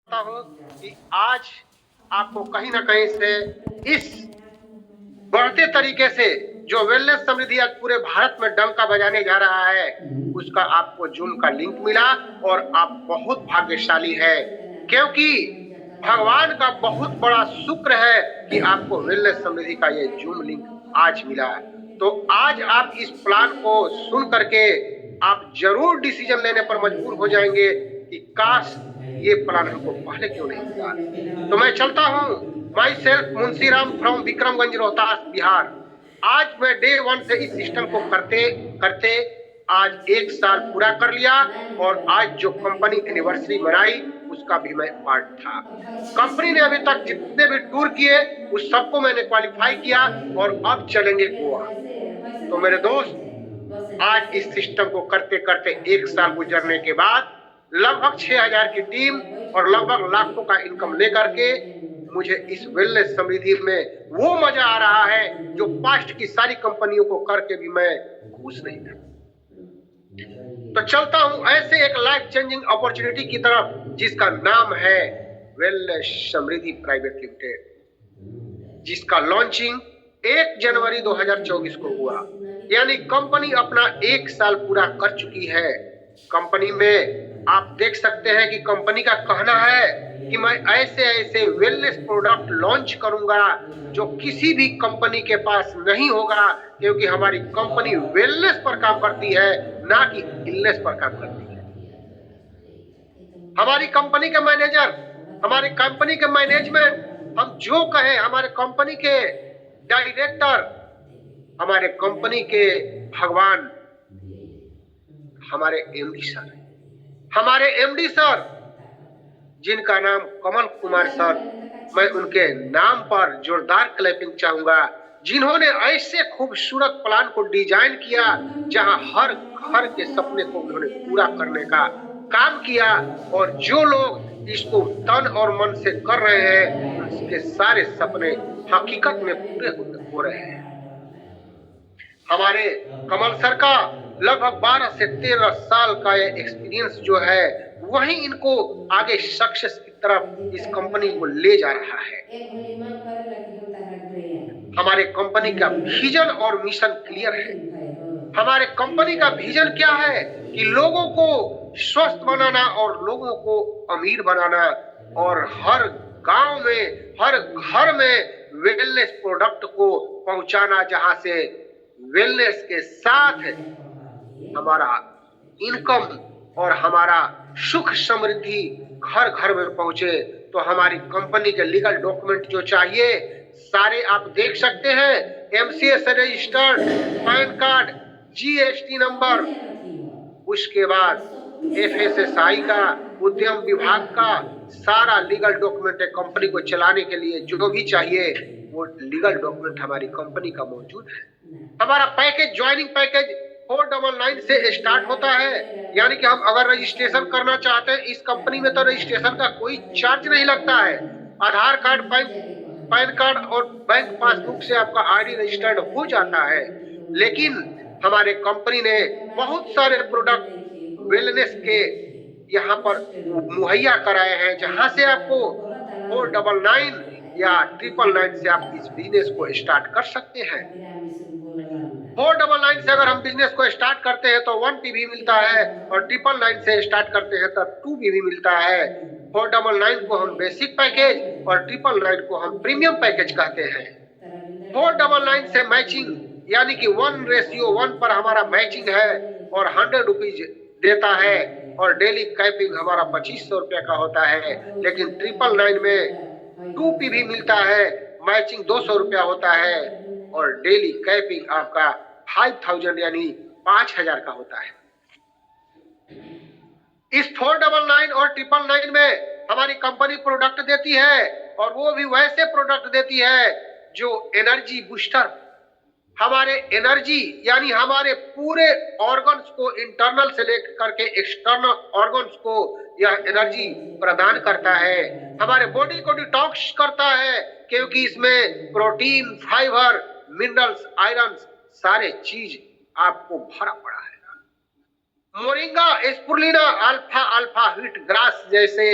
चाहता हूं कि आज आपको कहीं ना कहीं से इस बढ़ते तरीके से जो वेलनेस समृद्धि आज पूरे भारत में डंका बजाने जा रहा है, उसका आपको जूम का लिंक मिला और आप बहुत भाग्यशाली है, क्योंकि भगवान का बहुत बड़ा शुक्र है कि आपको वेलनेस समृद्धि का ये जूम लिंक आज मिला। तो आज आप इस प्लान को सुन करके आप जरूर डिसीजन लेने पर मजबूर हो जाएंगे कि काश ये प्लान हमको पहले क्यों नहीं मिला। तो मैं चलता हूं, my self Munshiram from Vikramganj Rohtas Bihar. आज मैं डे वन से इस सिस्टम को करते करते आज 1 साल पूरा कर लिया और आज जो कंपनी एनिवर्सरी मनाई उसका भी मैं पार्ट था। कंपनी ने अभी तक जितने भी टूर किए उस सबको मैंने क्वालिफाई किया और अब चलेंगे गोवा। तो मेरे दोस्त, आज इस सिस्टम को करते करते 1 साल गुजरने के बाद लगभग 6,000 की टीम और लगभग लाखों का इनकम लेकर के मुझे इस वेलनेस समृद्धि में वो मजा आ रहा है जो पास्ट की सारी कंपनियों को करके भी मैं खुश नहीं था। तो चलता हूं ऐसे एक लाइफ चेंजिंग अपॉर्चुनिटी की तरफ जिसका नाम है वेलनेस समृद्धि प्राइवेट लिमिटेड, जिसका लॉन्चिंग 1 जनवरी 2024 को हुआ। यानी कंपनी अपना 1 साल पूरा कर चुकी है। कंपनी में आप देख सकते हैं कि कंपनी का कहना है कि मैं ऐसे ऐसे वेलनेस प्रोडक्ट लॉन्च करूंगा जो किसी भी कंपनी के पास नहीं होगा, क्योंकि हमारी कंपनी वेलनेस पर काम करती है, ना कि इलनेस पर काम करती है। हमारी कंपनी के मैनेजर, हमारी कंपनी के मैनेजमेंट, हम जो कहें, हमारे कंपनी के डायरेक्टर, हमारे कंपनी के भगवान, हमारे एमडी सर, हमारे एमडी सर जिनका नाम कमल कुमार सर, मैं उनके नाम पर जोरदार क्लैपिंग चाहूंगा, जिन्होंने ऐसे खूबसूरत प्लान को डिजाइन किया जहां हर घर के सपने को उन्होंने पूरा करने का काम किया और जो लोग इसको तन और मन से कर रहे हैं उनके सारे सपने हकीकत में पूरे हो रहे हैं। हमारे कमल सर का लगभग 12 से 13 साल का ये एक्सपीरियंस जो है वही इनको आगे सक्सेस की तरफ इस कंपनी को ले जा रहा है। हमारे कंपनी का विजन और मिशन क्लियर है। हमारे कंपनी का विजन क्या है कि लोगों को स्वस्थ बनाना और लोगों को अमीर बनाना और हर गांव में, हर घर में वेलनेस प्रोडक्ट को पहुंचाना, जहां से वेलनेस के साथ हमारा इनकम और हमारा सुख समृद्धि घर घर में पहुंचे। तो हमारी कंपनी के लीगल डॉक्यूमेंट जो चाहिए सारे आप देख सकते हैं, एमसीए से registered, pan card, GST number, उसके बाद एफएसएसआई का, उद्यम विभाग का सारा लीगल डॉक्यूमेंट कंपनी को चलाने के लिए जो भी चाहिए वो लीगल डॉक्यूमेंट हमारी कंपनी का मौजूद है। हमारा पैकेज, ज्वाइनिंग पैकेज 499 से स्टार्ट होता है। यानी कि हम अगर रजिस्ट्रेशन करना चाहते हैं इस कंपनी में तो रजिस्ट्रेशन का कोई चार्ज नहीं लगता है। आधार कार्ड, पैन कार्ड और बैंक पासबुक से आपका आईडी रजिस्टर्ड हो जाता है। लेकिन हमारे कंपनी ने बहुत सारे प्रोडक्ट वेलनेस के यहाँ पर मुहैया कराए हैं, जहां से आपको 499 या 999 से आप इस बिजनेस को स्टार्ट कर सकते हैं। 499 से अगर हम बिजनेस को स्टार्ट करते हैं तो 1 पीवी मिलता है और 999 से स्टार्ट करते हैं तो 2 पीवी मिलता है। 499 को हम बेसिक पैकेज और 999 को हम प्रीमियम पैकेज कहते हैं। 499 से मैचिंग यानी कि 1:1 पर हमारा मैचिंग है और 100 रुपीज देता है और डेली कैपिंग हमारा 2500 रुपया का होता है। लेकिन 999 में 2 पीवी मिलता है, मैचिंग 200 रुपया होता है और डेली कैपिंग आपका 5000 यानी 5000 का होता है। इस 499 और 999 में हमारी कंपनी प्रोडक्ट देती है और वो भी वैसे प्रोडक्ट देती है जो एनर्जी बूस्टर, हमारे एनर्जी यानी हमारे पूरे ऑर्गन्स को, इंटरनल से लेकर करके एक्सटर्नल ऑर्गन्स को यह एनर्जी प्रदान करता है। हमारे बॉडी को डिटॉक्स करता है क्योंकि इसमें प्रोटीन, फाइबर, मिनरल्स, आयरन सारे चीज आपको भरा पड़ा है। मोरिंगा, स्पुरुलिना, अल्फा हीट ग्रास जैसे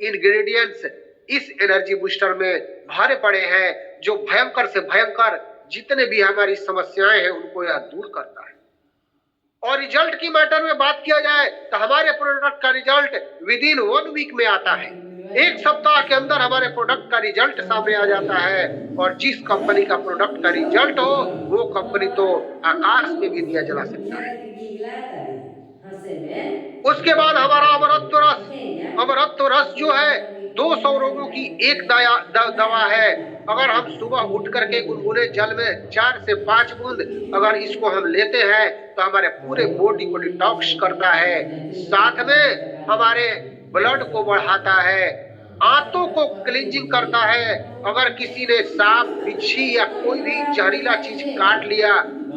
इंग्रेडिएंट्स इस एनर्जी बूस्टर में भरे पड़े हैं, जो भयंकर से भयंकर जितने भी हमारी समस्याएं हैं उनको यह दूर करता है। और रिजल्ट की मैटर में बात किया जाए तो हमारे प्रोडक्ट का रिजल्ट विद इन 1 वीक में आता है। 1 सप्ताह के अंदर हमारे प्रोडक्ट का रिजल्ट सामने आ जाता है। और जिस कंपनी का प्रोडक्ट का रिजल्ट हो वो कंपनी तो आकाश में भी दिया जला सकता है। उसके बाद हमारा अमरत्व रस जो है 200 रोगों की एक दवा है। अगर हम सुबह उठ करके गुनगुने जल में 4 से 5 बूंद अगर इसको हम लेते हैं तो हमारे पूरे बॉडी को डिटॉक्स करता है, साथ में हमारे ब्लड को बढ़ाता है, आंतों को क्लींजिंग करता है। अगर किसी ने सांप, बिच्छी या कोई भी जहरीला चीज काट लिया,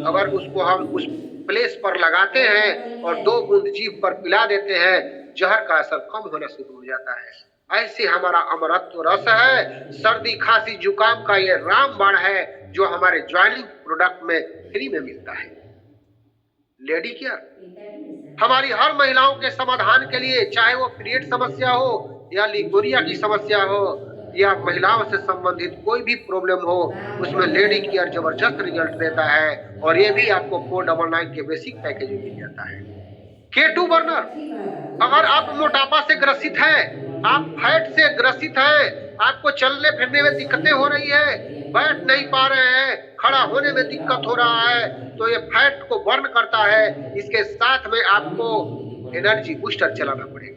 अगर उसको हम उस प्लेस पर लगाते हैं और 2 बूंद जीभ पर पिला देते हैं, जहर का असर कम होना शुरू हो जाता है। ऐसे हमारा अमरत्व रस है, सर्दी खांसी जुकाम का ये रामबाण है, जो हमारे ज्वाइनिंग प्रोडक्ट में फ्री में मिलता है। लेडी केयर हमारी हर महिलाओं के समाधान के लिए, चाहे वो पीरियड समस्या हो या लिगोरिया की समस्या हो या महिलाओं से संबंधित कोई भी प्रॉब्लम हो, उसमें लेडी केयर जबरदस्त रिजल्ट देता है। और ये भी आपको 499 के बेसिक पैकेज में मिल जाता है। K2 बर्नर, अगर आप मोटापा से ग्रसित हैं, आप फैट से ग्रसित हैं, आपको चलने फिरने में दिक्कतें हो रही है, बैठ नहीं पा रहे हैं, खड़ा होने में दिक्कत हो रहा है, तो ये फैट को बर्न करता है। इसके साथ में आपको एनर्जी बूस्टर चलाना पड़ेगा।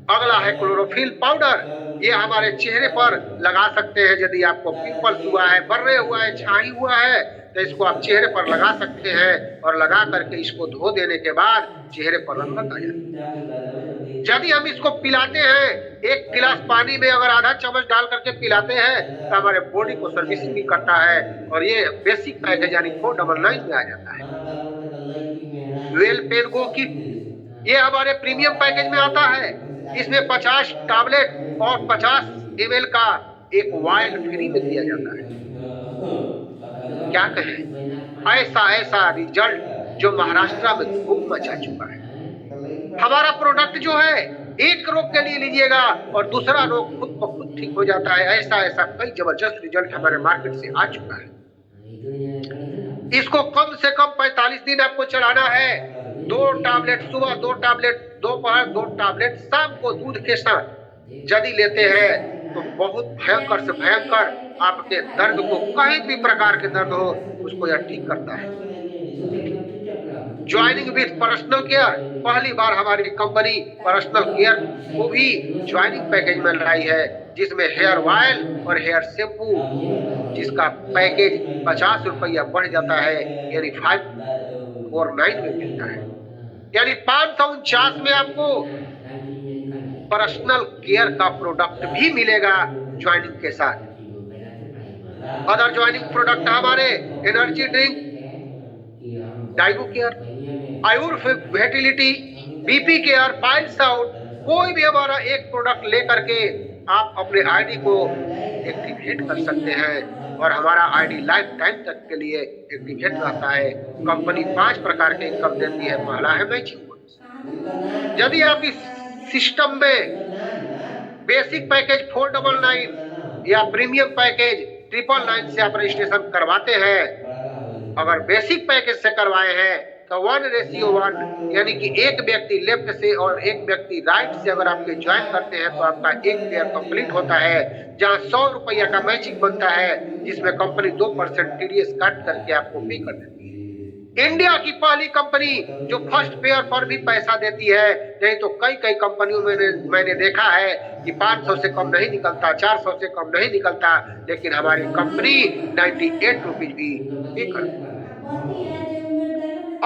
अगला है क्लोरोफिल पाउडर। ये हमारे चेहरे पर लगा सकते हैं। यदि आपको पिंपल्स हुआ है, बर्रे हुआ है, छाई हुआ है, तो इसको आप चेहरे पर लगा सकते हैं और लगा करके इसको धो देने के बाद चेहरे पर रंगत आ जाती है। यदि हम इसको पिलाते हैं, 1 गिलास पानी में अगर आधा चम्मच डाल करके पिलाते हैं, तो हमारे बॉडी को सर्विसिंग भी करता है। और ये बेसिक पैकेज यानी 499 में आ जाता है। वेल पेन गो किट, ये हमारे प्रीमियम पैकेज में आता है। इसमें 50 टैबलेट और 50 ml का एक वायल फ्री में दिया जाता है। क्या कहें, ऐसा रिजल्ट जो महाराष्ट्र में खूब मचा चुका है। हमारा प्रोडक्ट जो है, एक रोग के लिए लीजिएगा और दूसरा रोग खुद ब खुद ठीक हो जाता है। ऐसा कई जबरदस्त रिजल्ट हमारे मार्केट से आ चुका है। इसको कम से कम 45 दिन आपको चलाना है। 2 टैबलेट सुबह, 2 टैबलेट दोपहर, 2 टैबलेट शाम को दूध के साथ यदि लेते हैं तो बहुत भयंकर से भयंकर आपके दर्द को, कहीं भी प्रकार के दर्द हो, उसको यह ठीक करता है। ज्वाइनिंग विथ पर्सनल केयर, पहली बार हमारी कंपनी पर्सनल केयर को भी ज्वाइनिंग पैकेज में लाई है, जिसमें हेयर ऑयल और हेयर शैम्पू, जिसका पैकेज 50 रुपया बढ़ जाता है, यानी 549 में मिलता है। यानी 549 में आपको पर्सनल केयर का प्रोडक्ट भी मिलेगा ज्वाइनिंग के साथ। अदर ज्वाइनिंग प्रोडक्ट हमारे एनर्जी ड्रिंक, डाइगो care, Ayur fertility, BP care, piles out, कोई भी हमारा एक प्रोडक्ट लेकर के आप अपने आईडी को एक्टिवेट कर सकते हैं और हमारा आईडी लाइफ टाइम तक के लिए एक्टिवेट रहता है। कंपनी 5 प्रकार के इनकम देती है। पहला है मैचिंग बोनस। यदि आप इस सिस्टम में बेसिक पैकेज 499 या प्रीमियम पैकेज 999 से आप रजिस्ट्रेशन करवाते हैं, अगर बेसिक पैकेज से करवाए हैं तो 1:1 यानी कि एक व्यक्ति लेफ्ट से और एक व्यक्ति राइट से अगर आपके ज्वाइन करते हैं तो आपका एक पेयर कंप्लीट होता है, जहां 100 रुपया का मैचिंग बनता है, जिसमें कंपनी 2% टीडीएस काट करके आपको पे कर देती है। इंडिया की पहली कंपनी जो फर्स्ट पेयर पर भी पैसा देती है। नहीं तो कई कंपनियों में मैंने देखा है कि 500 से कम नहीं निकलता, 400 से कम नहीं निकलता, लेकिन हमारी कंपनी 98 रुपीज भी पे करती है।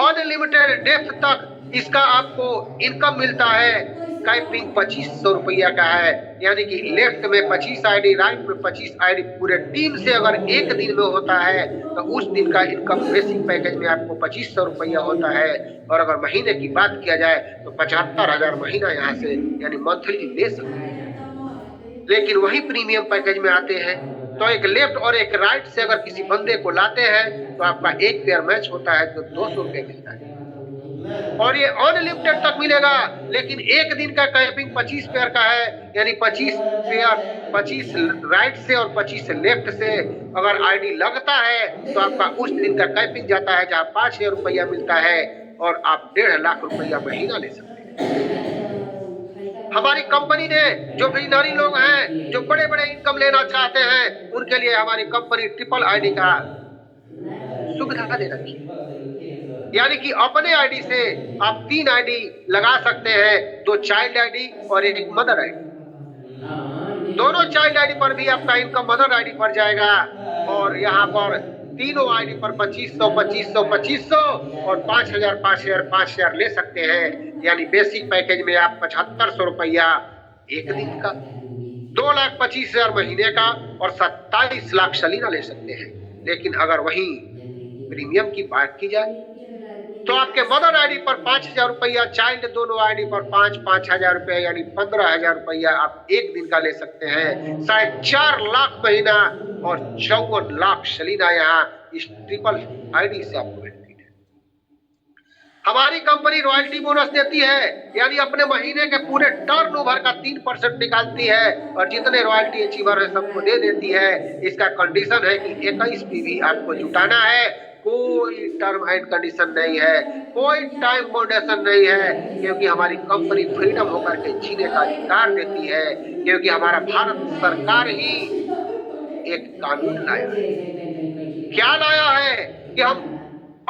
अनलिमिटेड डेप्थ तक इसका आपको इनकम मिलता है। कैपिंग 2500 रुपया का है, यानी कि लेफ्ट में 25 आईडी, राइट में 25 आईडी, पूरे टीम से अगर एक दिन में होता है तो उस दिन का इनकम बेसिक पैकेज में आपको 2500 रुपया होता है। और अगर महीने की बात किया जाए तो 75,000 महीना यहाँ से यानी मंथली ले सकते हैं। लेकिन वही प्रीमियम पैकेज में आते हैं तो एक लेफ्ट और एक राइट से अगर किसी बंदे को लाते हैं तो आपका एक पेयर मैच होता है तो 200 रुपये मिलता है। और ये अनलिमिटेड तक मिलेगा। लेकिन एक दिन का कैंपिंग 25 पेयर का है, यानी 25 पेयर, 25 राइट से और 25 लेफ्ट से अगर आईडी लगता है तो आपका उस दिन का कैंपिंग जाता है, जहां 5,000 रुपया मिलता है और आप 1.5 लाख रुपया महीना ले सकते हैं। हमारी कंपनी ने जो बिजनरी लोग हैं, जो बड़े बड़े इनकम लेना चाहते हैं, उनके लिए हमारी कंपनी ट्रिपल आईडी का सुविधा दे रखी है। यानी कि अपने आईडी से आप 3 आईडी लगा सकते हैं, 2 चाइल्ड आईडी और 1 मदर आईडी। दोनों चाइल्ड आईडी पर भी आपका इनकम मदर आईडी पर जाएगा और यहाँ पर तीनों आईडी पर 2500, 2500, 2500 और 5,000, 5,000, 5,000 ले सकते हैं। यानी बेसिक पैकेज में आप 7,500 रुपया एक दिन का, 2,25,000 महीने का और 27 लाख सलीना ले सकते हैं। लेकिन अगर वहीं प्रीमियम की बात की जाए तो आपके मदर आईडी पर 5,000 रुपया, चाइल्ड दोनों आईडी पर 5,000 रुपया, यानी 15,000 रुपया आप एक दिन का ले सकते हैं। 4.5 लाख महीना और 54 लाख सलीना यहाँ इस ट्रिपल आईडी से आपको मिलती है। हमारी कंपनी रॉयल्टी बोनस देती है, यानी अपने महीने के पूरे टर्नओवर का 3% निकालती है और जितने रॉयल्टी अचीवर है सबको दे देती है। इसका कंडीशन है कि 21 पीवी आपको जुटाना है। कोई टर्म एंड कंडीशन नहीं है, कोई टाइम बाउंडेशन नहीं है, क्योंकि हमारी कंपनी फ्रीडम होकर के जीने का अधिकार देती है। क्योंकि हमारा भारत सरकार ही एक कानून लाया है। क्या लाया है कि हम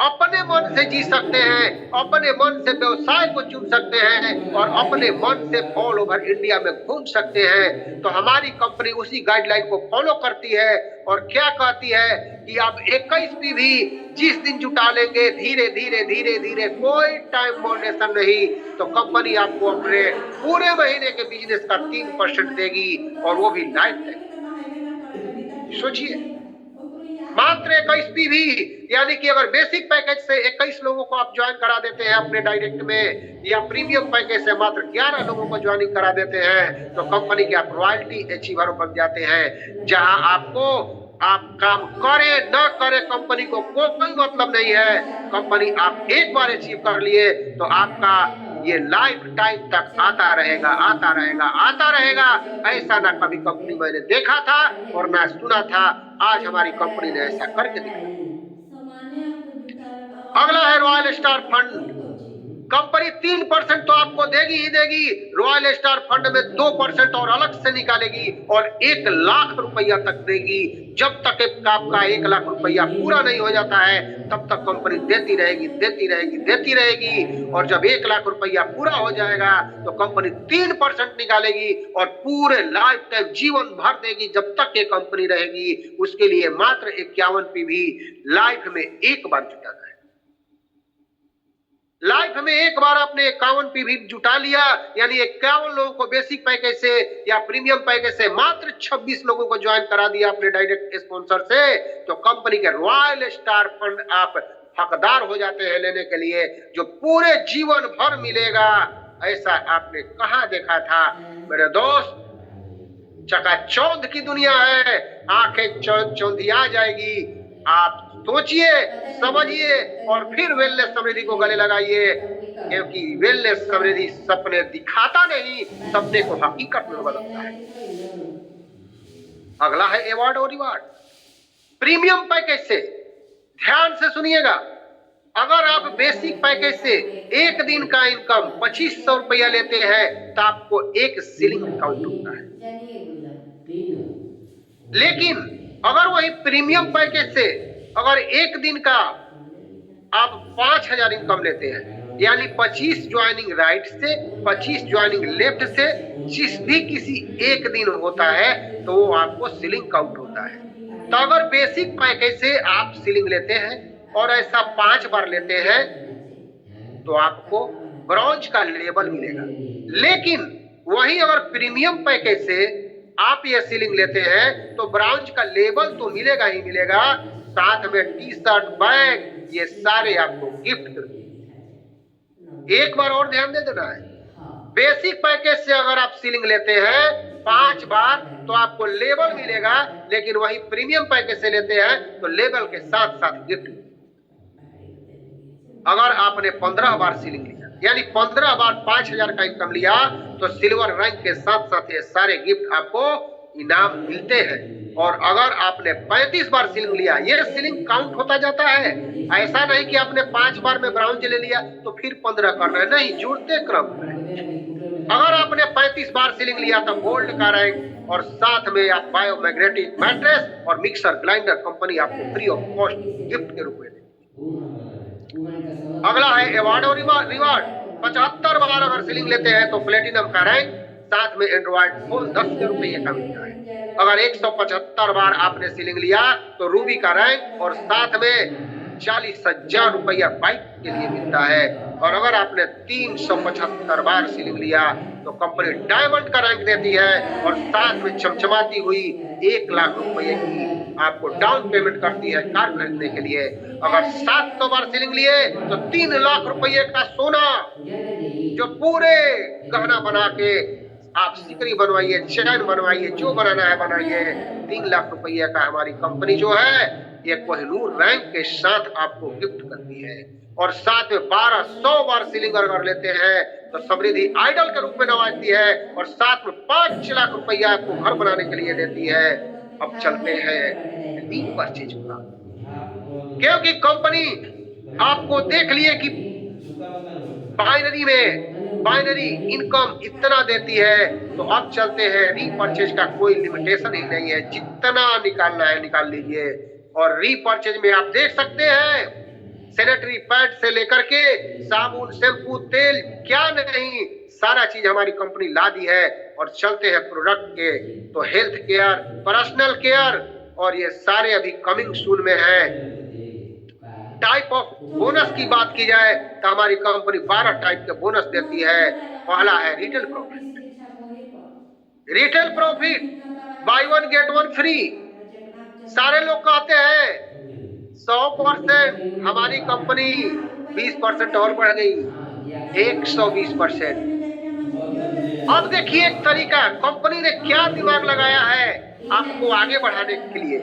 अपने मन से जी सकते हैं, अपने मन से व्यवसाय को चुन सकते हैं और अपने मन से ऑल ओवर इंडिया में घूम सकते हैं। तो हमारी कंपनी उसी गाइडलाइन को फॉलो करती है और क्या कहती है कि आप 21 पीवी जिस दिन जुटा लेंगे, धीरे धीरे धीरे धीरे, कोई टाइम बाउंडेशन नहीं, तो कंपनी आपको अपने पूरे महीने के बिजनेस का 3% देगी और वो भी लाइफ टाइम। सोचिए, मात्र 21 पीवी, यानी कि अगर बेसिक पैकेज से 21 लोगों को आप ज्वाइन करा देते हैं अपने डायरेक्ट में, या प्रीमियम पैकेज से मात्र 11 लोगों को ज्वाइनिंग करा देते हैं, तो कंपनी के आप रॉयल्टी अचीवर बन जाते हैं। जहां आपको आप काम करे न करे कंपनी को कोई मतलब नहीं है। कंपनी आप एक बार अचीव कर लिए तो आपका ये लाइफ टाइम तक आता रहेगा, आता रहेगा, आता रहेगा। ऐसा ना कभी कंपनी मैंने देखा था और ना सुना था, आज हमारी कंपनी ने ऐसा करके दिखाया। अगला है रॉयल स्टार फंड। कंपनी 3% तो आपको देगी ही देगी, रॉयल स्टार फंड में 2% और अलग से निकालेगी और 1 लाख रुपया तक देगी। जब तक आपका 1 लाख रुपया पूरा नहीं हो जाता है तब तक कंपनी देती रहेगी, देती रहेगी, देती रहेगी। और जब 1 लाख रुपया पूरा हो जाएगा तो कंपनी 3% निकालेगी और पूरे लाइफ टाइम जीवन भर देगी जब तक ये कंपनी रहेगी। उसके लिए मात्र 51 पीवी लाइफ में एक बार जुटाना है। लाइफ में एक बार आपने 51 पीवी जुटा लिया, यानी 51 लोगों को बेसिक पैकेज से या प्रीमियम पैकेज से मात्र 26 लोगों को ज्वाइन करा दिया अपने डायरेक्ट स्पॉन्सर से, तो कंपनी के रॉयल स्टार फंड आप हकदार हो जाते हैं लेने के लिए, जो पूरे जीवन भर मिलेगा। ऐसा आपने कहां देखा था मेरे दोस्त? चकाचौंध की दुनिया है, आंखें चौंधिया जाएगी। आप सोचिए, समझिए और फिर वेलनेस समृद्धि को गले लगाइए, क्योंकि वेलनेस समृद्धि सपने दिखाता नहीं, सपने को हकीकत में बदलता है। अगला है अवार्ड और रिवार्ड। प्रीमियम पैकेज से ध्यान से सुनिएगा, अगर आप बेसिक पैकेज से एक दिन का इनकम 2500 रुपया लेते हैं तो आपको 1 सीलिंग काउंट होता है। लेकिन अगर वही प्रीमियम पैकेज से अगर एक दिन का आप 5,000 इनकम लेते हैं, यानी 25 ज्वाइनिंग राइट से, 25 ज्वाइनिंग लेफ्ट से, जिस भी किसी एक दिन होता है तो वो आपको सीलिंग काउंट होता है। तो अगर बेसिक पैकेज से आप सीलिंग लेते हैं और ऐसा 5 बार लेते हैं तो आपको ब्रॉन्ज का लेबल मिलेगा। लेकिन वही अगर प्रीमियम पैकेज से आप ये सीलिंग लेते हैं तो ब्रॉन्ज का लेबल तो मिलेगा ही मिलेगा, साथ में टी-शर्ट, बैग, ये सारे आपको गिफ्ट करेंगे। एक बार और ध्यान दे देना है, बेसिक पैकेज से अगर आप सीलिंग लेते हैं 5 बार तो आपको लेबल मिलेगा, लेकिन वही प्रीमियम पैकेज से लेते हैं तो लेबल के साथ साथ गिफ्ट। अगर आपने 15 बार सीलिंग लिया, यानी 15 बार 5,000 का इनकम लिया, तो सिल्वर रैंक के साथ साथ ये सारे गिफ्ट आपको इनाम मिलते हैं। और अगर आपने 35 बार सीलिंग लिया, ये सीलिंग काउंट होता जाता है। ऐसा नहीं कि आपने 5 बार में ब्राउन्ज ले लिया तो फिर 15 करना है, नहीं, जुड़ते क्रम में है। अगर आपने 35 बार सीलिंग लिया तो गोल्ड का रैंक और साथ में आप बायोमैग्नेटिक मैट्रेस और मिक्सर ग्राइंडर कंपनी आपको फ्री ऑफ कॉस्ट गिफ्ट के रूप में देगी। अगला है अवार्ड और रिवार्ड। 75 बार अगर सीलिंग लेते हैं तो प्लेटिनम का रैंक, साथ में एंड्रॉइड फोन 10,000 रुपये का मिलता है। अगर 175 बार आपने सीलिंग लिया तो रूबी का रैंक और साथ में 40,000 रुपया बाइक के लिए मिलता है। और अगर आपने 375 बार सीलिंग लिया तो कंपनी डायमंड का रैंक देती है और साथ में चमचमाती हुई 1 लाख रुपए की आपको डाउन पेमेंट करती है कार खरीदने के लिए। अगर 700 बार सीलिंग लिए तो 3 लाख रुपए का सोना, जो पूरे गहना बना के आप सिकरी बनवाइए, चैन बनवाइए, जो बनाना है बनाइए, 3 लाख रुपये का हमारी कंपनी जो है ये कोहिनूर रैंक के साथ आपको गिफ्ट करती है। और साथ में 1200 बार सीलिंग अगर लेते हैं तो समृद्धि आइडल के रूप में नवाजती है और साथ में 5 लाख रुपया आपको घर बनाने के लिए देती है। अब चलते हैं रीपरचेज का, क्योंकि कंपनी आपको देख लिए कि बाइनरी इनकम इतना देती है, तो अब चलते हैं रीपरचेज का कोई लिमिटेशन ही नहीं है, जितना निकालना है निकाल लीजिए। और रीपरचेज में आप देख सकते हैं सैनिटरी पैड से लेकर के साबुन, शैम्पू, तेल, क्या नहीं, सारा चीज हमारी कंपनी ला दी है। और चलते हैं प्रोडक्ट के, तो हेल्थ केयर, पर्सनल केयर और ये सारे अभी कमिंग सून में है। टाइप ऑफ बोनस की बात की जाए तो हमारी कंपनी 12 टाइप के बोनस देती है। पहला है retail profit, buy 1 get 1 free. सारे लोग कहते हैं 100%, हमारी कंपनी 20% और बढ़ गई, 120%। अब देखिए एक तरीका कंपनी ने क्या दिमाग लगाया है आपको आगे बढ़ाने के लिए।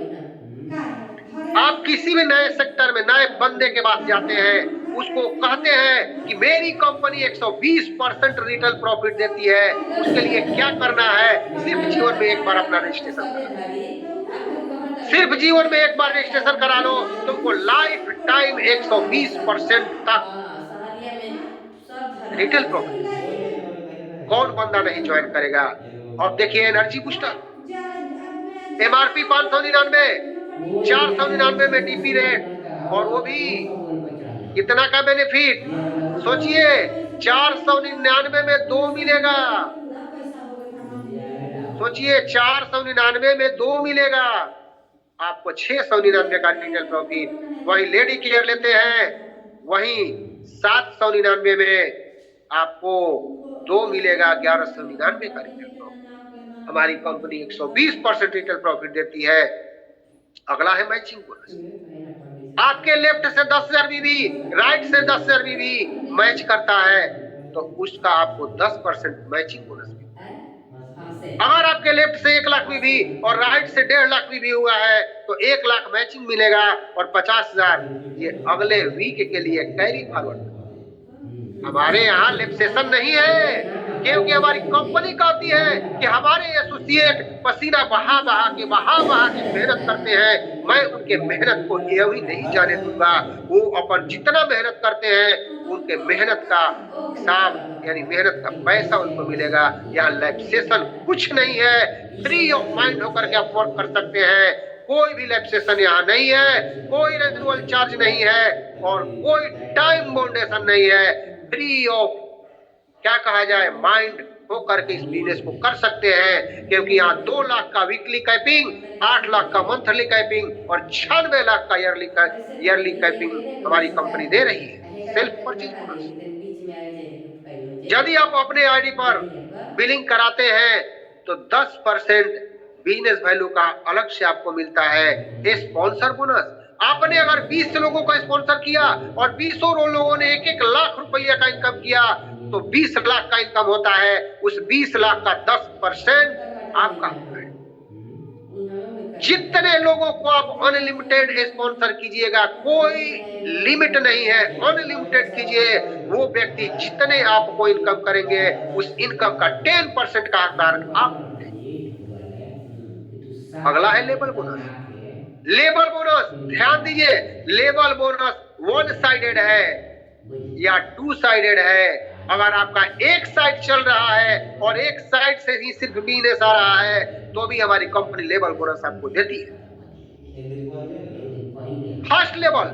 आप किसी भी नए सेक्टर में नए बंदे के पास जाते हैं, उसको कहते हैं कि मेरी कंपनी 120% रिटेल प्रॉफिट देती है, उसके लिए क्या करना है, सिर्फ जीवन में एक बार अपना रजिस्ट्रेशन करा, सिर्फ जीवन में एक बार रजिस्ट्रेशन करा लो, तुमको लाइफ टाइम 120% तक रिटेल प्रॉफिट। कौन बंदा नहीं ज्वाइन करेगा। और देखिए एनर्जी बूस्टर, MRP 599, 499 में डीपी रेट, और वो भी कितना का बेनिफिट सोचिए, 499 में 2 मिलेगा। सोचिए 499 में 2 मिलेगा आपको, 699 का रिटेल प्रॉफिट। वही लेडी केयर लेते हैं, वही 799 में आपको 2 मिलेगा, 1199 का रिटेल प्रॉफिट। हमारी कंपनी 120% रिटेल प्रॉफिट देती है। अगला है मैचिंग बोनस। आपके लेफ्ट से 10,000 बीबी, राइट से 10,000 बीबी मैच करता है तो उसका आपको 10% मैचिंग बोनस मिलता है। अगर आपके लेफ्ट से 1 लाख बीबी और राइट से 1.5 लाख बीबी हुआ है तो 1 लाख मैचिंग मिलेगा और 50,000 ये अगले वीक के लिए कैरी फॉरवर्ड। हमारे यहाँ लिप्सेशन नहीं है, क्योंकि हमारी कंपनी कहती है कि हमारे एसोसिएट पसीना बहा बहा के मेहनत करते हैं, मैं उनके मेहनत को ये भी नहीं जाने दूंगा। वो अपन जितना मेहनत करते हैं उनके मेहनत का हिसाब यानी मेहनत का पैसा उनको मिलेगा। यहाँ लिप्सेशन कुछ नहीं है, फ्री ऑफ माइंड होकर के आप वर्क कर सकते हैं। कोई भी लिप्सेशन यहाँ नहीं है, कोई रेन्युअल चार्ज नहीं है और कोई टाइम बाउंडेशन नहीं है। फ्री ऑफ क्या कहा जाए माइंड होकर के इस बिजनेस को कर सकते हैं, क्योंकि यहाँ 2 लाख का वीकली कैपिंग, 8 लाख का मंथली कैपिंग और 96 लाख का ईयरली कैपिंग हमारी कंपनी दे रही है। सेल्फ परचेज बोनस, यदि आप अपने आईडी पर बिलिंग कराते हैं तो 10% बिजनेस वैल्यू का अलग से आपको मिलता है। स्पॉन्सर बोनस, आपने अगर 20 लोगों को स्पॉन्सर किया और 20 लोगों ने 1-1 लाख रुपया का इनकम किया तो 20 लाख का इनकम होता है। उस 20 लाख का 10% आपका होता है। जितने लोगों को आप अनलिमिटेड स्पॉन्सर कीजिएगा, कोई लिमिट नहीं है, अनलिमिटेड कीजिए। वो व्यक्ति जितने आपको इनकम करेंगे, उस इनकम का 10% का हकदार आप होंगे। अगला है लेबल बोनस। लेबल बोनस, ध्यान दीजिए, लेबल बोनस वन साइडेड है या टू साइडेड है। अगर आपका एक साइड चल रहा है और एक साइड से ही सिर्फ बिजनेस आ रहा है, तो भी हमारी कंपनी लेबल बोनस आपको देती है। फर्स्ट लेवल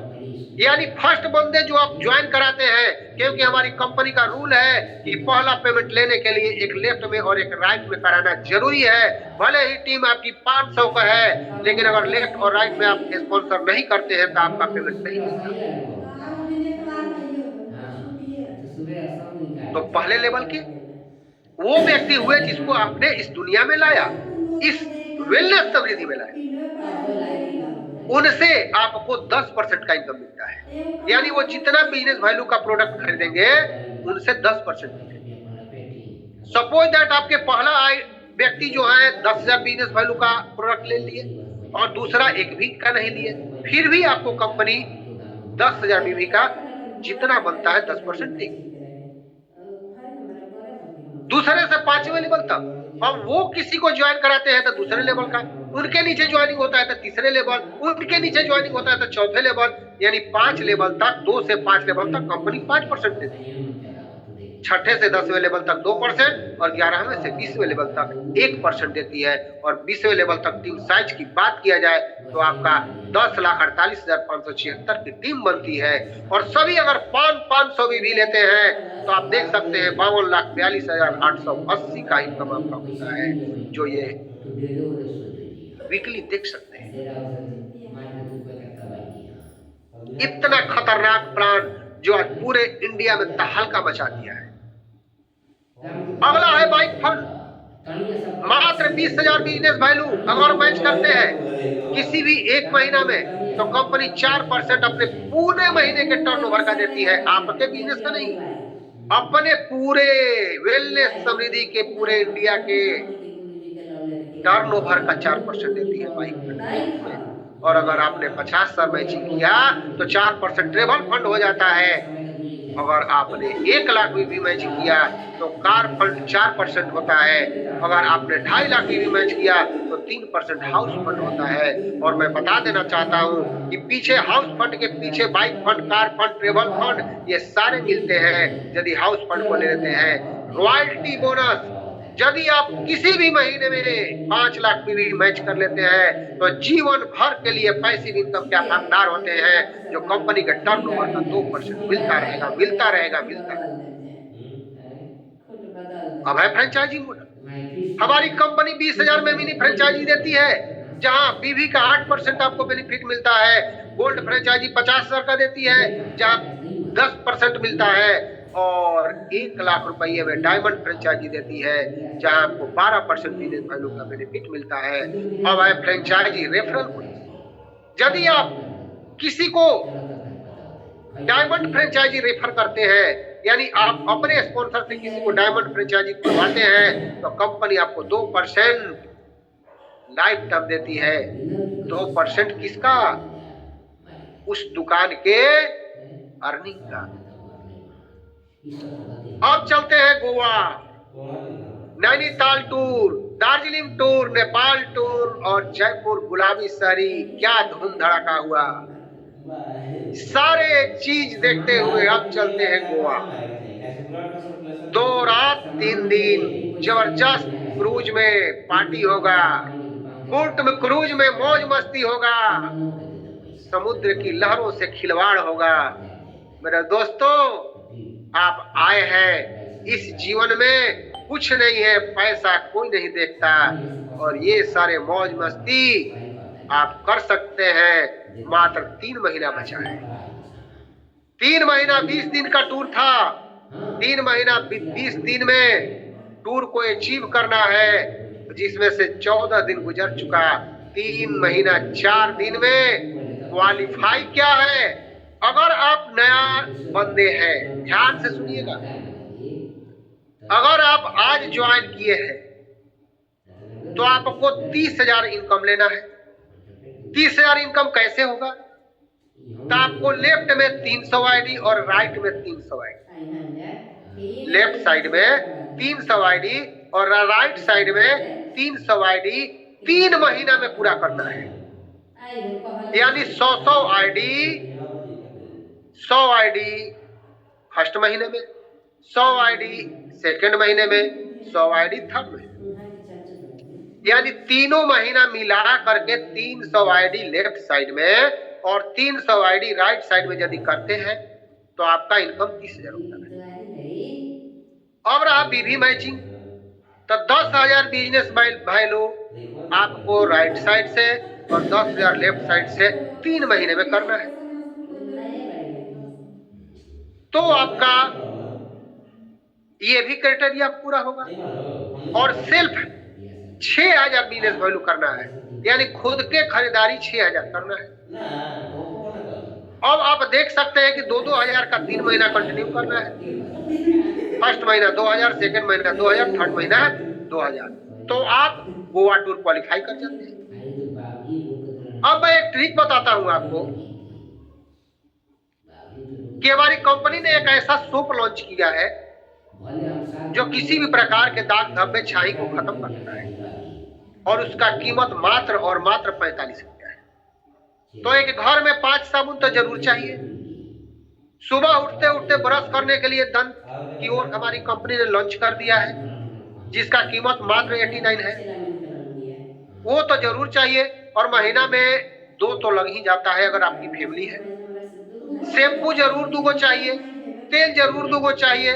यानी फर्स्ट बंदे जो आप ज्वाइन कराते हैं, क्योंकि हमारी कंपनी का रूल है कि पहला पेमेंट लेने के लिए एक लेफ्ट में और एक राइट में कराना जरूरी है। भले ही टीम आपकी 500 का है, लेकिन अगर लेफ्ट और राइट में आप स्पॉन्सर नहीं करते हैं तो आपका पेमेंट नहीं मिलता। तो सुबह शाम ही तो काट पहले लेवल के वो व्यक्ति हुए जिसको आपने इस दुनिया में लाया, इस वेलनेस समृद्धि में लाया, उनसे आपको 10% का इनकम मिलता है। यानी वो जितना बिजनेस वैल्यू का प्रोडक्ट खरीदेंगे, उनसे 10% मिलेगा। सपोज दैट आपके पहला व्यक्ति जो है 10,000 बिजनेस वैल्यू का प्रोडक्ट ले लिए और दूसरा एक भी का नहीं लिए, फिर भी आपको कंपनी 10,000 बीवी का जितना बनता है 10% देगी। दूसरे से 5वें लेवल तक। अब वो किसी को ज्वाइन कराते हैं तो दूसरे लेवल का, उनके नीचे ज्वाइनिंग होता है तो तीसरे लेवल, उनके नीचे ज्वाइनिंग होता है तो चौथे लेवल, यानी 5 लेवल तक, 2 से 5 लेवल तक कंपनी 5% देती है। छठे से 10वें लेवल तक 2% और 11वें से 20वें लेवल तक 1% देती है। और 20वें लेवल तक टीम साइज की बात किया जाए तो आपका 10,48,576 की टीम बनती है। और सभी अगर 500 भी लेते हैं तो आप देख सकते हैं 52,42,880 का इनकम आपका होता है, जो ये वीकली देख सकते हैं। इतना खतरनाक प्लान जो आज पूरे इंडिया में तहलका मचा दिया है। अगला है बाइक फंड। मात्र 20,000 बिजनेस वैल्यू अगर मैच करते हैं किसी भी एक महीना में, तो कंपनी 4% अपने पूरे महीने के टर्नओवर का देती है, आपके बिजनेस का नहीं, अपने पूरे वेलनेस समृद्धि के पूरे इंडिया के टर्नओवर का 4% देती है बाइक फंड में। और अगर आपने 50 साल मैचिंग किया तो 4% ट्रेवल फंड हो जाता है। अगर आपने 1 लाख भी मैच किया तो कार फंड 4% होता है। अगर आपने 2.5 लाख भी मैच किया तो 3% हाउस फंड होता है। और मैं बता देना चाहता हूं कि पीछे हाउस फंड के पीछे bike fund, car fund, travel fund, ये सारे मिलते हैं। यदि हाउस फंड को ले लेते हैं, रॉयल्टी बोनस, यदि आप किसी भी महीने में 5 लाख भी मैच कर लेते हैं तो जीवन भर के लिए पैसिव इनकम के हकदार होते हैं, जो कंपनी के टर्नओवर का 2% मिलता रहेगा, मिलता रहेगा, मिलता रहेगा। अब है फ्रेंचाइजी मॉडल। हमारी कंपनी 20,000 में मिनी फ्रेंचाइजी देती है, जहां बीवी का 8% आपको बेनिफिट मिलता है। गोल्ड फ्रेंचाइजी 50,000 का देती है, जहां 10% मिलता है। और 1 लाख रुपये में डायमंड फ्रेंचाइजी देती है, जहां आपको 12% बिजनेस वैल्यू का बेनिफिट मिलता है। अब है फ्रेंचाइजी रेफरल बोनस। यदि आप किसी को डायमंड फ्रेंचाइजी रेफर करते हैं, यानी आप अपने स्पॉन्सर से किसी को डायमंड फ्रेंचाइजी करवाते हैं, तो कंपनी आपको 2% लाइफ टाइम देती है। 2% किसका? उस दुकान के अर्निंग का। अब चलते हैं Goa, Nainital tour, Darjeeling tour, Nepal tour और जयपुर गुलाबी शहरी। क्या धूम धड़ाका हुआ। सारे चीज देखते हुए अब चलते हैं गोवा। 2 रात 3 दिन जबरदस्त क्रूज में पार्टी होगा, बोट में क्रूज में मौज मस्ती होगा, समुद्र की लहरों से खिलवाड़ होगा। मेरे दोस्तों, आप आए हैं, इस जीवन में कुछ नहीं है, पैसा कोई नहीं देखता, और ये सारे मौज मस्ती आप कर सकते हैं। मात्र 3 महीना बचा है। 3 महीना 20 दिन का टूर था। 3 महीना 20 दिन में टूर को अचीव करना है, जिसमें से 14 दिन गुजर चुका। 3 महीना 4 दिन में क्वालिफाई क्या है? अगर आप नया बंदे हैं, ध्यान से सुनिएगा, अगर आप आज ज्वाइन किए हैं तो आपको 30,000 इनकम लेना है। 30,000 इनकम कैसे होगा? तो आपको लेफ्ट में 300 आईडी और राइट में 300 आईडी, लेफ्ट साइड में 300 आईडी और राइट साइड में 300 आईडी 3 महीना में पूरा करना है। यानी 100 आईडी, 100 आईडी फर्स्ट महीने में, 100 आईडी सेकेंड महीने में, 100 आईडी थर्ड महीने में। यानी तीनों महीना मिला करके 300 आईडी लेफ्ट साइड में और 300 आईडी राइट साइड में यदि करते हैं तो आपका इनकम 30,000 होता है। अब रहा बीवी मैचिंग, तो 10,000 बिजनेस वैल्यू आपको राइट साइड से और 10,000 लेफ्ट साइड से 3 महीने में करना है। तो आपका ये भी क्राइटेरिया पूरा होगा। और सिर्फ 6,000 बिजनेस वैल्यू करना है, यानी खुद के खरीदारी 6,000 करना है। अब आप देख सकते हैं कि 2-2 हजार का 3 महीना कंटिन्यू करना है। फर्स्ट महीना 2,000, सेकेंड महीना 2,000, थर्ड महीना 2,000, तो आप गोवा टूर क्वालिफाई कर जाते हैं। अब मैं एक ट्रिक बताता हूं आपको कि हमारी कंपनी ने एक ऐसा सोप लॉन्च किया है जो किसी भी प्रकार के दाग धब्बे छाई को खत्म करता है और उसका कीमत मात्र और मात्र 45 रुपया है। तो एक घर में 5 साबुन तो जरूर चाहिए। सुबह उठते उठते ब्रश करने के लिए दंत की ओर हमारी कंपनी ने लॉन्च कर दिया है, जिसका कीमत मात्र 89 है। वो तो जरूर चाहिए और महीना में 2 तो लग ही जाता है अगर आपकी फैमिली है। शैम्पू जरूर 2 चाहिए, तेल जरूर 2 चाहिए।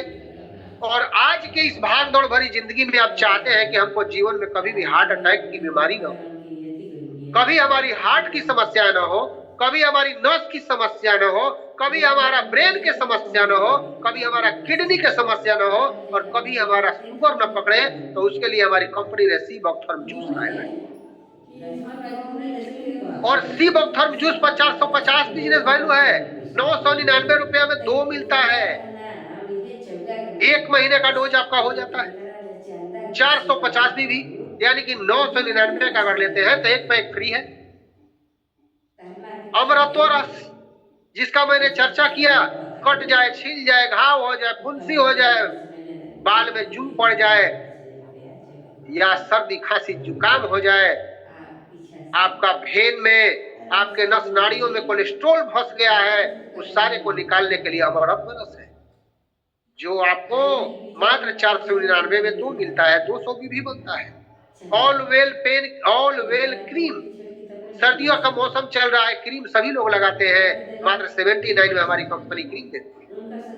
और आज के इस भाग दौड़ भरी जिंदगी में आप चाहते हैं कि हमको जीवन में कभी भी हार्ट अटैक की बीमारी न हो, कभी हमारी हार्ट की समस्या न हो, कभी हमारी नस की समस्या न हो, कभी हमारा ब्रेन के समस्या न हो, कभी हमारा किडनी के समस्या न हो और कभी हमारा शुगर न पकड़े, तो उसके लिए हमारी कंपनी ने सी बॉक्थर्म जूस लाया है। और सी बॉक्थर्म जूस पर 450 बिजनेस वैल्यू है। 999 रुपया में 2 मिलता है। 1 महीने का डोज आपका हो जाता है। 450 भी, यानी कि 999 का अगर लेते हैं तो 1 में 1 फ्री है। अमृतो रस, जिसका मैंने चर्चा किया, कट जाए, छिल जाए, घाव हो जाए, फुंसी हो जाए, बाल में जू पड़ जाए या सर्दी खांसी जुकाम हो जाए, आपका भेन में, आपके नस नाड़ियों में कोलेस्ट्रॉल फंस गया है, उस सारे को निकालने के लिए अमृत रस है, जो आपको मात्र 499 में 2 मिलता है। 200 भी बनता है। All well pen, all well cream, सर्दियों का मौसम चल रहा है, क्रीम सभी लोग लगाते हैं, मात्र 79 में हमारी कंपनी क्रीम देती है।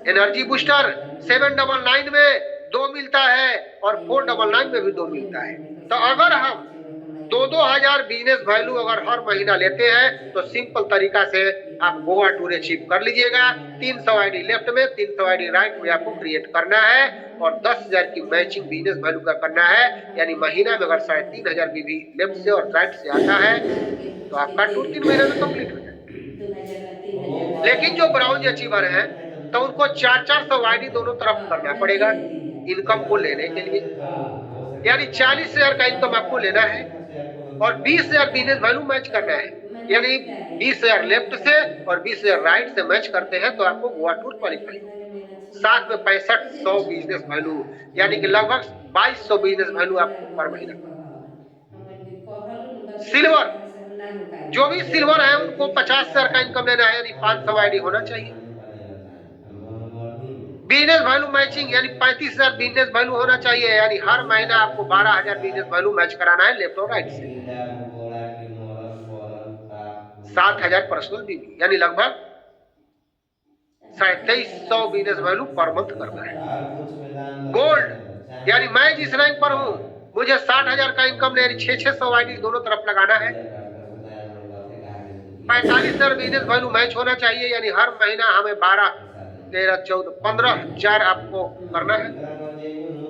एनर्जी बूस्टर 799 में 2 मिलता है और 499 में भी 2 मिलता है। तो अगर हम 2-2 हजार बिजनेस वैल्यू अगर हर महीना लेते हैं तो सिंपल तरीका से आप गोवा टूर अचीव कर लीजिएगा। 300 आईडी लेफ्ट में, 300 आईडी राइट में आपको क्रिएट करना है और 10,000 की मैचिंग बिजनेस वैल्यू का करना है। यानी महीना में अगर 3,500 बीवी लेफ्ट से और राइट से आता है तो आपका टूर 3 महीने में कंप्लीट हो जाए। लेकिन जो ब्राउन अचीवर है तो उनको 400 आईडी दोनों तरफ करना पड़ेगा इनकम को लेने के लिए। यानी 40,000 का इनकम आपको लेना है और 20,000 बिजनेस वैल्यू मैच करना है। यानी 20,000 लेफ्ट से और 20,000 राइट से मैच करते हैं तो आपको गोवा टूर क्वालिफाई। साथ में 6500 बिजनेस वैल्यू, यानी कि लगभग 2200 बिजनेस वैल्यू आपको पर महीना। सिल्वर, जो भी सिल्वर है उनको 50,000 का इनकम लेना है, यानी 500 आईडी होना चाहिए। बिजनेस वैल्यू मैचिंग, यानी 35,000 बिजनेस वैल्यू होना चाहिए, यानी हर महीना आपको 12,000 बिजनेस वैल्यू मैच कराना है लेफ्ट और राइट से। 7,000 पर्सनल बीवी, यानी लगभग 2,350 बिजनेस वैल्यू पर मंथ करना है। गोल्ड, यानी मैं जिस रैंक पर हूं मुझे 60,000 का इनकम यानी 600 आईडी दोनों तरफ लगाना है। 45,000 बिजनेस वैल्यू मैच होना चाहिए, यानी हर महीना हमें 12, 13, 14, 15,000 आपको करना है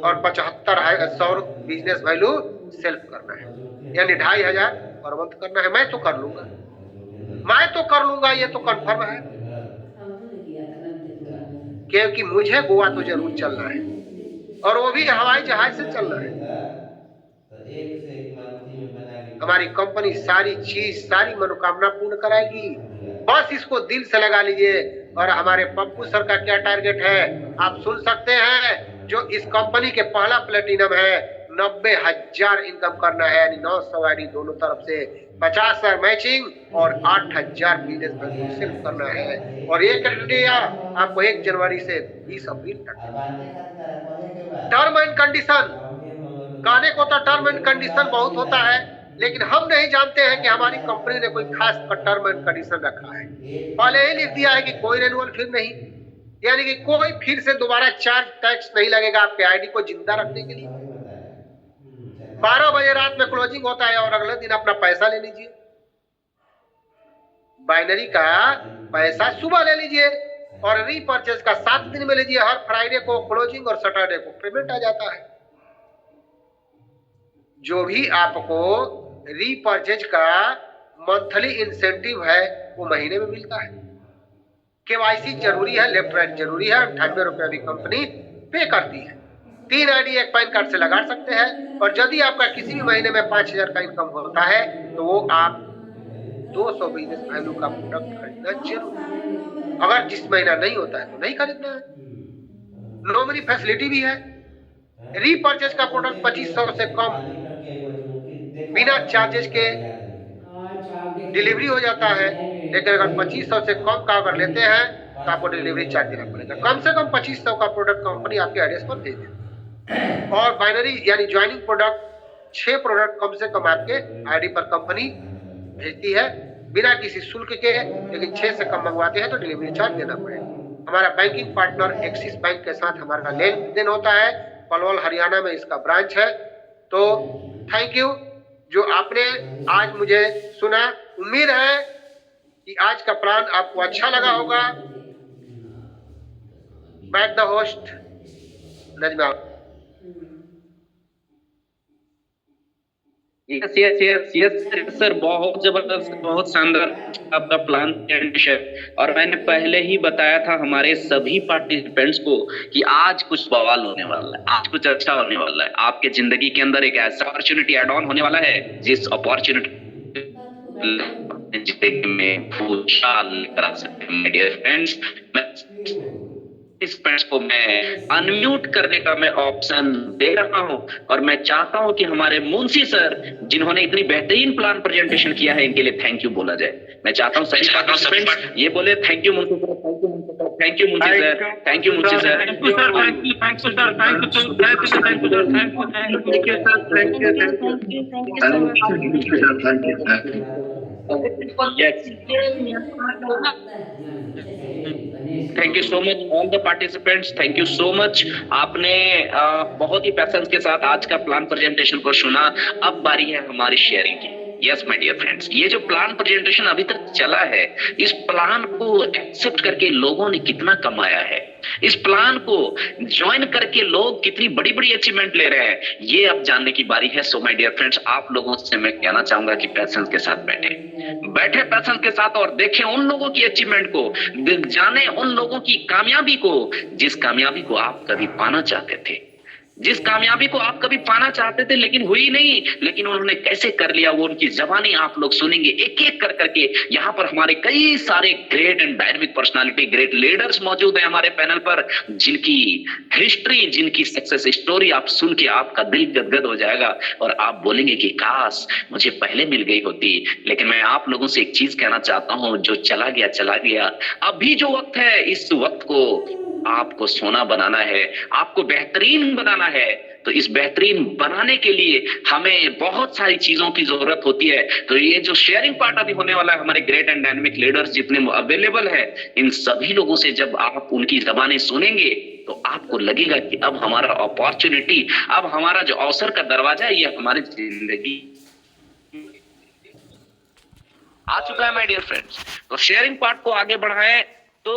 और 75,000 बिजनेस वैल्यू सेल्फ करना है, यानी 2,500 पर मंथ करना है। मैं तो कर लूंगा, ये तो कंफर्म है, क्योंकि मुझे गोवा तो जरूर चलना है और वो भी हवाई जहाज से चलना है। हमारी कंपनी सारी चीज, सारी मनोकामना पूर्ण कराएगी। बस इसको दिल से लगा लीजिए। और हमारे पप्पू सर का क्या टारगेट है आप सुन सकते हैं। जो इस कंपनी के पहला प्लेटिनम है, 90,000 इनकम करना है, यानी 900 आईडी दोनों तरफ से, 50,000 मैचिंग और 8,000 बिजनेस वैल्यू सेल करना है। और ये क्राइटेरिया आपको 1 जनवरी से 20 अप्रैल तक। टर्म एंड कंडीशन, कहने को तो टर्म एंड कंडीशन बहुत होता है, लेकिन हम नहीं जानते हैं कि हमारी कंपनी ने कोई खास टर्म एंड कंडीशन रखा है। पहले ही लिख दिया है कि कोई रेन्युअल फिर नहीं, यानी कि कोई फिर से दोबारा चार्ज टैक्स नहीं लगेगा आपके आईडी को जिंदा रखने के लिए। 12 बजे रात में क्लोजिंग होता है और अगले दिन अपना पैसा ले लीजिए। बाइनरी का पैसा सुबह ले लीजिए और रीपर्चेज का 7 दिन में लीजिए। हर फ्राइडे को क्लोजिंग और सैटरडे को पेमेंट आ जाता है। जो भी आपको रीपर्चेज का मंथली इंसेंटिव है वो महीने में मिलता है। केवाईसी जरूरी है, लेफ्ट राइट जरूरी है, 98 रुपए भी कंपनी पे करती है। 3 आईडी एक पैन कार्ड से लगा सकते हैं। और यदि आपका किसी भी महीने में 5,000 का इनकम होता है तो वो आप 200 बिजनेस वैल्यू का प्रोडक्ट खरीदना जरूर है। अगर जिस महीना नहीं होता है तो नहीं खरीदना है। नॉमिनी फैसिलिटी भी है। रीपर्चेज का प्रोडक्ट 2500 से कम बिना चार्जेस के डिलीवरी हो जाता है। लेकिन अगर 2500 से कम का अगर लेते हैं तो आपको डिलीवरी चार्ज देना पड़ेगा। कम से कम 2500 का प्रोडक्ट कंपनी आपके एड्रेस पर भेज देगी। और बाइनरी यानी ज्वाइनिंग प्रोडक्ट 6 प्रोडक्ट कम से कम आपके आईडी पर कंपनी भेजती है बिना किसी शुल्क के। लेकिन 6 से कम मंगवाते हैं तो डिलीवरी चार्ज देना पड़ेगा। हमारा बैंकिंग पार्टनर एक्सिस बैंक के साथ हमारा लेन देन होता है। पलवल हरियाणा में इसका ब्रांच है। तो थैंक यू जो आपने आज मुझे सुना। उम्मीद है कि आज का प्लान आपको अच्छा लगा होगा। Back the host Najma. Yes yes yes yes sir, बहुत जबरदस्त, बहुत शानदार आपका प्लान है। और मैंने पहले ही बताया था हमारे सभी पार्टिसिपेंट्स को कि आज कुछ बवाल होने वाला है, आज कुछ अच्छा होने वाला है। आपके जिंदगी के अंदर एक ऐसा अपॉर्चुनिटी एड ऑन होने वाला है जिस अपॉर्चुनिटी जिंदगी में खुशहाल करा सकते हैं। माय डियर फ्रेंड्स, पार्टिसिपेंट्स को मैं अनम्यूट करने का मैं ऑप्शन दे रहा हूं और मैं चाहता हूं कि हमारे मुंशी सर जिन्होंने इतनी बेहतरीन प्लान प्रेजेंटेशन किया है इनके लिए थैंक यू बोला जाए। मैं चाहता हूं सभी पार्टिसिपेंट्स ये बोले thank you Munshi sir, thank you Munshi sir, thank you Munshi sir, thank you Munshi sir, thank you sir, thank you thank you sir, thank you sir, thank you thank you sir, thank you sir, thank you thank you. Thank you so much all the participants, thank you so much. आपने बहुत ही patience के साथ आज का plan presentation को सुना। अब बारी है हमारी शेयरिंग की। यस माय डियर फ्रेंड्स, ये जो प्लान प्रेजेंटेशन अभी तक चला है, इस प्लान को एक्सेप्ट करके लोगों ने कितना कमाया है, इस प्लान को ज्वाइन करके लोग कितनी बड़ी बड़ी अचीवमेंट ले रहे हैं, ये अब जानने की बारी है। सो माय डियर फ्रेंड्स, आप लोगों से मैं कहना चाहूंगा कि पैशंस के साथ बैठे पैशंस के साथ और देखें उन लोगों की अचीवमेंट को, जाने उन लोगों की कामयाबी को जिस कामयाबी को आप कभी पाना चाहते थे, जिस कामयाबी को आप कभी पाना चाहते थे लेकिन हुई नहीं, लेकिन उन्होंने कैसे कर लिया वो उनकी जबानी आप लोग सुनेंगे एक एक कर करके। यहाँ पर हमारे कई सारे great and dynamic personality, great leaders मौजूद हैं हमारे पैनल पर, जिनकी हिस्ट्री, जिनकी सक्सेस स्टोरी आप सुन के आपका दिल गदगद हो जाएगा और आप बोलेंगे कि काश मुझे पहले मिल गई होती। लेकिन मैं आप लोगों से एक चीज कहना चाहता हूं, जो चला गया चला गया। अभी जो वक्त है, इस वक्त को आपको सोना बनाना है, आपको बेहतरीन बनाना है। तो इस बेहतरीन बनाने के लिए हमें बहुत सारी चीजों की जरूरत होती है। तो ये जो शेयरिंग पार्ट अभी होने वाला है, हमारे ग्रेट एंड डायनामिक लीडर्स जितने अवेलेबल है, इन सभी लोगों से जब आप उनकी जबानें सुनेंगे तो आपको लगेगा कि अब हमारा अपॉर्चुनिटी, अब हमारा जो अवसर का दरवाजा है, ये हमारी जिंदगी आ चुका है माय डियर फ्रेंड्स। तो शेयरिंग पार्ट को आगे बढ़ाएं तो